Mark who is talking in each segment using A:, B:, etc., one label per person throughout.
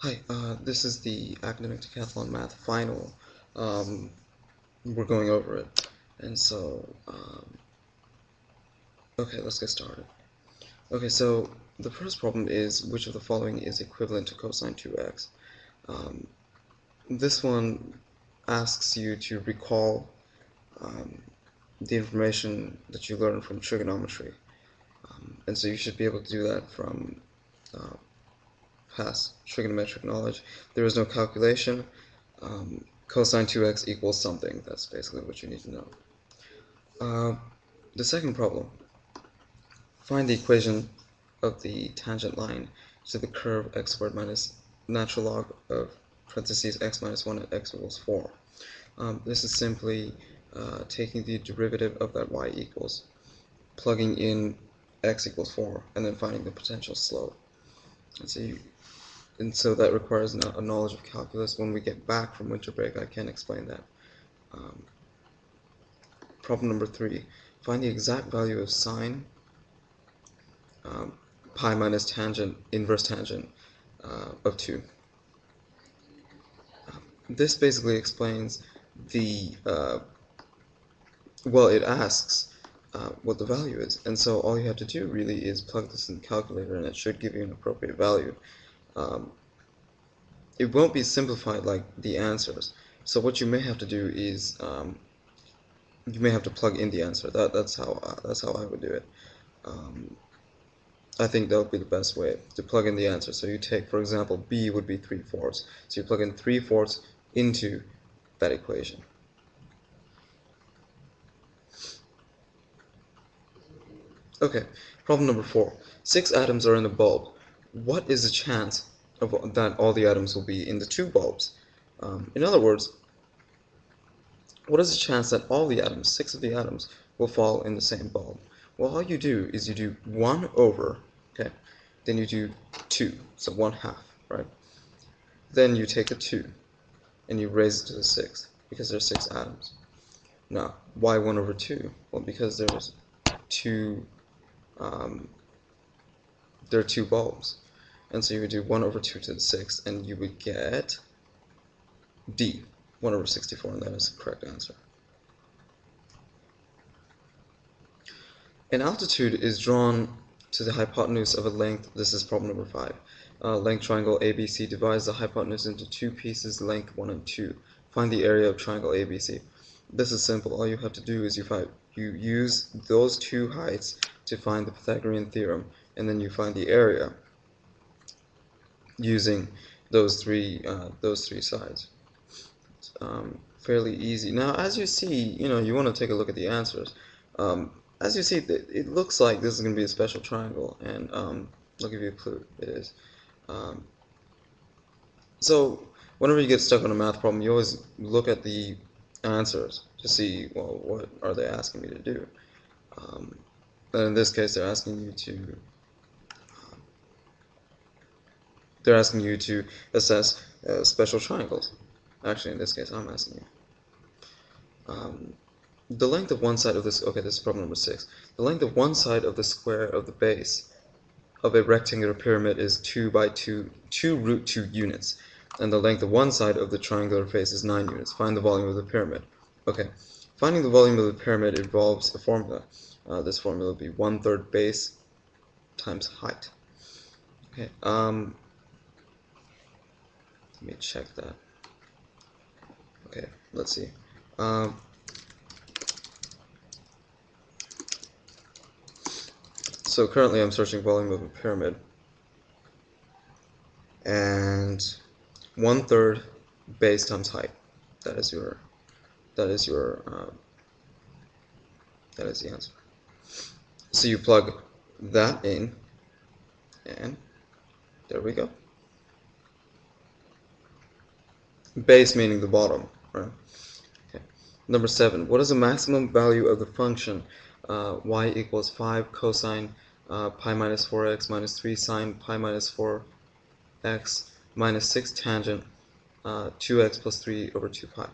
A: Hi, this is the Academic Decathlon Math final. Um, we're going over it. And so, okay, let's get started. Okay, so the first problem is which of the following is equivalent to cosine 2x? Um, this one asks you to recall um, the information that you learned from trigonometry. And so you should be able to do that from uh, past trigonometric knowledge. There is no calculation. Cosine 2x equals something. That's basically what you need to know. The second problem, find the equation of the tangent line to the curve x squared minus natural log of parentheses x minus 1 and x equals 4. This is simply taking the derivative of that y equals, plugging in x equals 4, and then finding the potential slope. And so that requires a knowledge of calculus. When we get back from winter break, I can explain that. Um, Problem number 3. Find the exact value of sine pi minus tangent, inverse tangent of 2. This basically explains the, well, it asks what the value is. And so all you have to do really is plug this in the calculator and it should give you an appropriate value. It won't be simplified like the answers. So what you may have to do is you may have to plug in the answer. That's how I would do it. I think that would be the best way to plug in the answer. So you take, for example, b would be 3/4. So you plug in 3/4 into that equation. Okay, problem number 4. 6 atoms are in a bulb. What is the chance of that all the atoms will be in the 2 bulbs? In other words, what is the chance that all the atoms, 6 of the atoms, will fall in the same bulb? Well, all you do is you do 1 over, okay, then you do 2, so 1/2, right? Then you take a 2, and you raise it to the 6th, because there's 6 atoms. Now, why 1 over 2? Well, because there's 2, there are 2 bulbs. And so you would do 1 over 2 to the 6th, and you would get D, 1 over 64, and that is the correct answer. An altitude is drawn to the hypotenuse of a length. This is problem number 5. Length triangle ABC divides the hypotenuse into 2 pieces, length 1 and 2. Find the area of triangle ABC. This is simple. All you have to do is you use those 2 heights to find the Pythagorean theorem, and then you find the area using those three sides. It's fairly easy. Now, as you see, you want to take a look at the answers. As you see, it looks like this is going to be a special triangle, and I'll give you a clue. It is. So whenever you get stuck on a math problem, you always look at the answers to see, well, what are they asking me to do? And in this case, they're asking you to assess special triangles. Actually, in this case, I'm asking you. The length of one side of this, okay, this is problem number 6. The length of one side of the square of the base of a rectangular pyramid is 2 root 2 units, and the length of one side of the triangular face is 9 units. Find the volume of the pyramid. Okay, finding the volume of the pyramid involves a formula. This formula would be 1/3 base times height. Okay, let me check that. Okay, let's see. So currently I'm searching volume of a pyramid, and 1/3 base times height. That is the answer. So you plug that in, and there we go. Base meaning the bottom, right? Okay. Number 7. What is the maximum value of the function y equals 5 cosine pi minus 4x minus 3 sine pi minus 4x minus 6 tangent 2x plus 3 over 2 pi?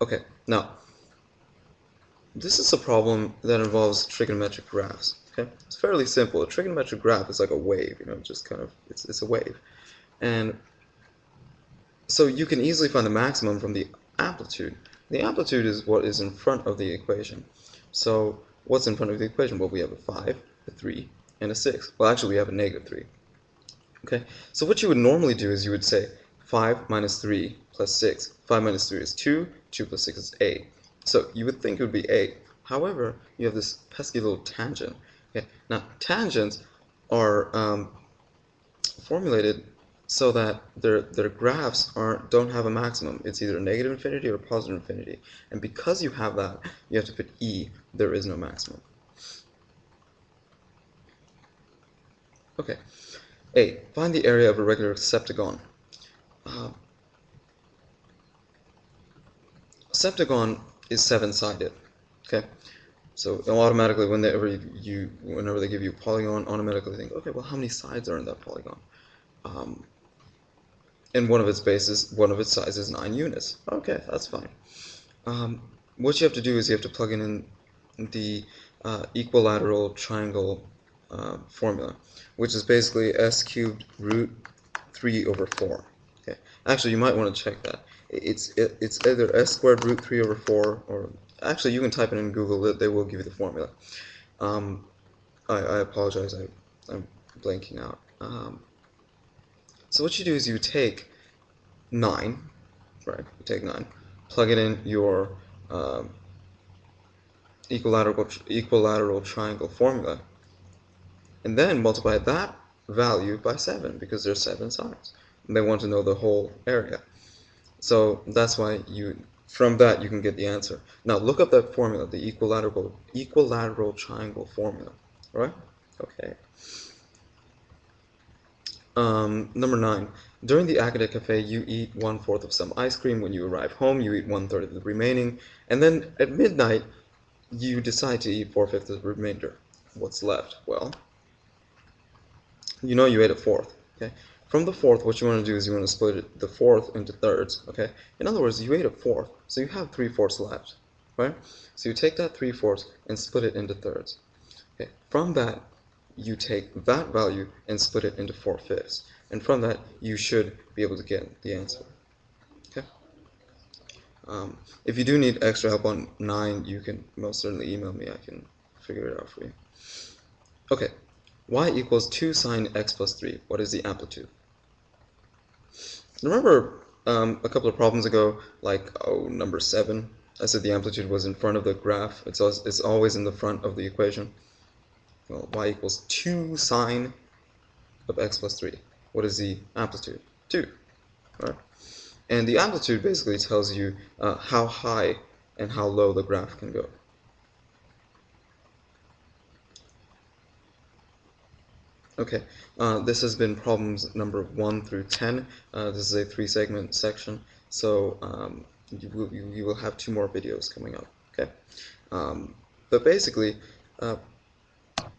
A: Okay, now this is a problem that involves trigonometric graphs. Okay, it's fairly simple. A trigonometric graph is like a wave, just kind of, it's a wave. And So you can easily find the maximum from the amplitude. The amplitude is what is in front of the equation. So what's in front of the equation? Well, we have a 5, a 3, and a 6. Well, actually, we have a -3. Okay, so what you would normally do is you would say 5 minus 3 plus 6. 5 minus 3 is 2, 2 plus 6 is 8. So you would think it would be 8. However, you have this pesky little tangent. Okay, now tangents are formulated so that their graphs don't have a maximum. It's either negative infinity or positive infinity. And because you have that, you have to put e. There is no maximum. Okay. A. Find the area of a regular septagon. Uh, septagon is 7-sided. Okay. So automatically, whenever they give you a polygon, automatically think, okay, well, how many sides are in that polygon? And one of its sides is 9 units. Okay, that's fine. What you have to do is you have to plug in the equilateral triangle formula, which is basically s cubed root 3 over 4. Okay. Actually, you might want to check that. It's either s squared root 3 over 4, or actually you can type it in Google. They will give you the formula. I apologize. I'm blanking out. So what you do is you take 9, right? You take 9, plug it in your equilateral triangle formula, and then multiply that value by 7 because there's 7 sides. And they want to know the whole area. So that's why from that you can get the answer. Now look up that formula, the equilateral triangle formula. All right? Okay. Number 9. During the academic cafe, you eat 1/4 of some ice cream. When you arrive home, you eat 1/3 of the remaining. And then at midnight, you decide to eat 4/5 of the remainder. What's left? Well, you know you ate a fourth. Okay. From the fourth, what you want to do is you want to split the fourth into thirds. Okay. In other words, you ate a fourth, so you have 3/4 left. Right? So you take that 3/4 and split it into thirds. Okay. From that, you take that value and split it into 4/5, and from that you should be able to get the answer. Okay. If you do need extra help on 9, you can most certainly email me. I can figure it out for you. Okay. Y equals 2 sine x plus 3. What is the amplitude? Remember a couple of problems ago, like number 7, I said the amplitude was in front of the graph. It's always in the front of the equation. Well, y equals 2 sine of x plus 3. What is the amplitude? 2. Right? And the amplitude basically tells you how high and how low the graph can go. Okay, this has been problems number 1 through 10. This is a 3-segment section, so you will have 2 more videos coming up. Okay, but basically,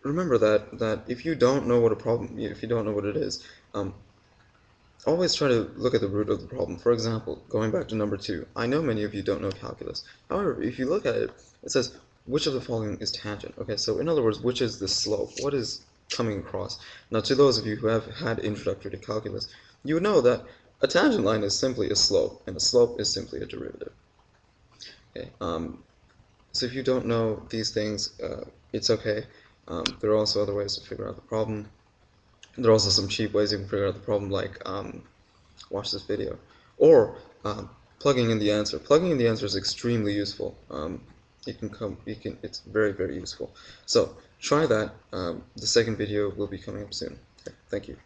A: remember that if you don't know what if you don't know what it is, always try to look at the root of the problem. For example, going back to number 2, I know many of you don't know calculus. However, if you look at it, it says which of the following is tangent. Okay, so in other words, which is the slope? What is coming across? Now, to those of you who have had introductory to calculus, you would know that a tangent line is simply a slope, and a slope is simply a derivative. Okay, so if you don't know these things, it's okay. There are also other ways to figure out the problem. There are also some cheap ways you can figure out the problem, like watch this video, or plugging in the answer. Plugging in the answer is extremely useful. It's very, very useful. So try that. The second video will be coming up soon. Okay, thank you.